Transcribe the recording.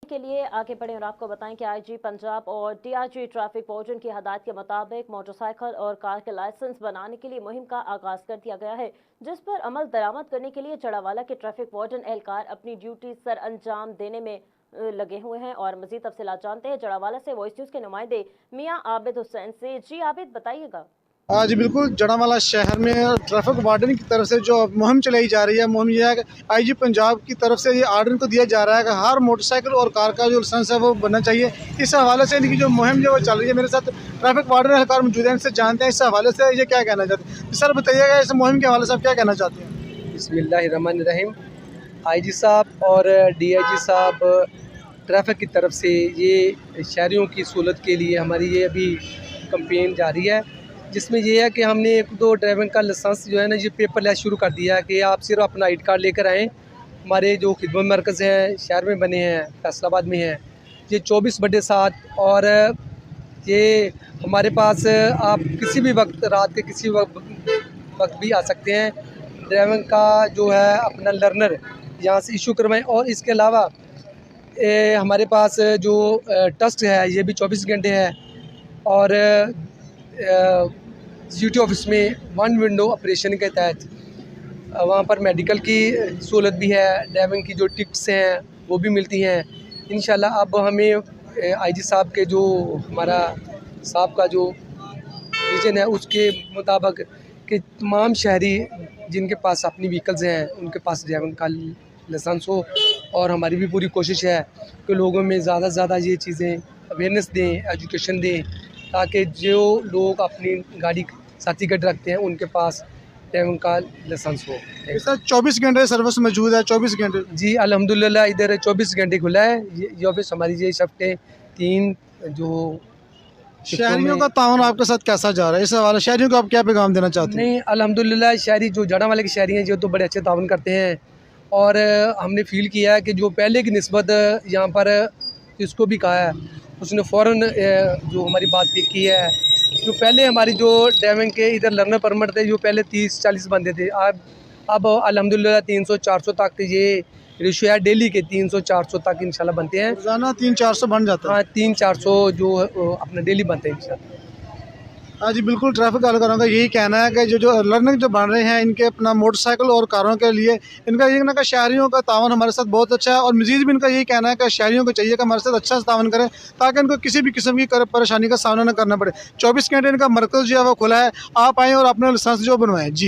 के लिए आगे बढ़े और आपको बताएं कि आईजी पंजाब और डीआईजी ट्रैफिक वार्डन की हदायत के मुताबिक मोटरसाइकिल और कार के लाइसेंस बनाने के लिए मुहिम का आगाज कर दिया गया है, जिस पर अमल दरामद करने के लिए जड़ावाला के ट्रैफिक वार्डन एहलकार अपनी ड्यूटी सर अंजाम देने में लगे हुए हैं। और मजीद तफसीलात जानते हैं जड़ावाला से वॉइस न्यूज के नुमाइंदे मियां आबिद हुसैन से। जी आबिद, बताइएगा। जी बिल्कुल, जड़ावाला शहर में ट्रैफिक वार्डन की तरफ से जो मुहिम चलाई जा रही है, मुहिम यह है कि आईजी पंजाब की तरफ से ये आर्डर को दिया जा रहा है कि हर मोटरसाइकिल और कार का जो लाइसेंस है वो बनना चाहिए। इस हवाले से इनकी जो मुहिम जो चल रही है, मेरे साथ ट्रैफिक वार्डन एहलकार मौजूद हैं, इनसे जानते हैं इस हवाले से ये क्या कहना चाहते हैं। सर बताइएगा, इस मुहिम के हवाले से आप क्या कहना चाहते हैं। बिस्मिल्लाहिर्रहमानिर्रहीम। आईजी साहब और डीआईजी साहब ट्रैफिक की तरफ से ये शहरियों की सहूलत के लिए हमारी ये अभी कंपेन जारी है, जिसमें ये है कि हमने एक दो ड्राइविंग का लाइसेंस जो है ना ये पेपरलेस शुरू कर दिया है कि आप सिर्फ अपना आईडी कार्ड लेकर आएँ। हमारे जो खिदमत मरकज़ हैं शहर में बने हैं, फैसलाबाद में हैं, ये 24/7 और ये हमारे पास आप किसी भी वक्त, रात के किसी वक्त भी आ सकते हैं। ड्राइविंग का जो है अपना लर्नर यहाँ से इशू करवाएं। और इसके अलावा हमारे पास जो टेस्ट है ये भी 24 घंटे है। और ड्यूटी ऑफिस में वन विंडो ऑपरेशन के तहत वहाँ पर मेडिकल की सहूलत भी है, ड्राइविंग की जो टिप्स हैं वो भी मिलती हैं इंशाल्लाह। अब हमें आईजी साहब के जो हमारा साहब का जो विजन है उसके मुताबिक कि तमाम शहरी जिनके पास अपनी व्हीकल्स हैं उनके पास ड्राइविंग का लाइसेंस हो। और हमारी भी पूरी कोशिश है कि लोगों में ज़्यादा से ज़्यादा ये चीज़ें अवेयरनेस दें, एजुकेशन दें, ताकि जो लोग अपनी गाड़ी साथी गड रखते हैं उनके पास ड्राइविंग का लाइसेंस हो। सर 24 घंटे सर्विस मौजूद है, 24 घंटे? जी अल्हम्दुलिल्लाह, इधर 24 घंटे खुला है। ये ऑफिस हमारी ये शिफ्टें 3 जो शहरियों का ताउन आपके साथ कैसा जा रहा है, इस हवाले शहरियों को आप क्या पैगाम देना चाहते हैं? नहीं, अल्हम्दुलिल्लाह शहरी जो जड़ावाला के शहरी हैं जो तो बड़े अच्छे ताउन करते हैं। और हमने फील किया है कि जो पहले की निस्बत यहाँ पर इसको भी कहा है, उसने फ़ौरन जो हमारी बात पिक की है। जो पहले हमारी जो ड्राइविंग के इधर लर्नर परमिट थे जो पहले 30-40 बनते थे, अब अल्हम्दुलिल्लाह 300-400 तक ये रेशियो है। डेली के 300-400 तक इंशाल्लाह बनते हैं। रोजाना 300-400 बन जाता है। हाँ, 300-400 जो अपना डेली बनते हैं इंशाल्लाह। हाँ जी बिल्कुल, ट्रैफिक एहलकारों का यही कहना है कि जो लर्निंग जो बन रहे हैं इनके अपना मोटरसाइकिल और कारों के लिए इनका ये कहना है कि शहरियों का तावन हमारे साथ बहुत अच्छा है। और मजीद भी इनका यही कहना है कि शहरियों को चाहिए कि हमारे साथ अच्छा तावन करें ताकि इनको किसी भी किस्म की परेशानी का सामना न करना पड़े। 24 घंटे इनका मरकज़ जो है वो खुला है, आप आएँ और अपना लाइसेंस जो बनवाएँ। जी।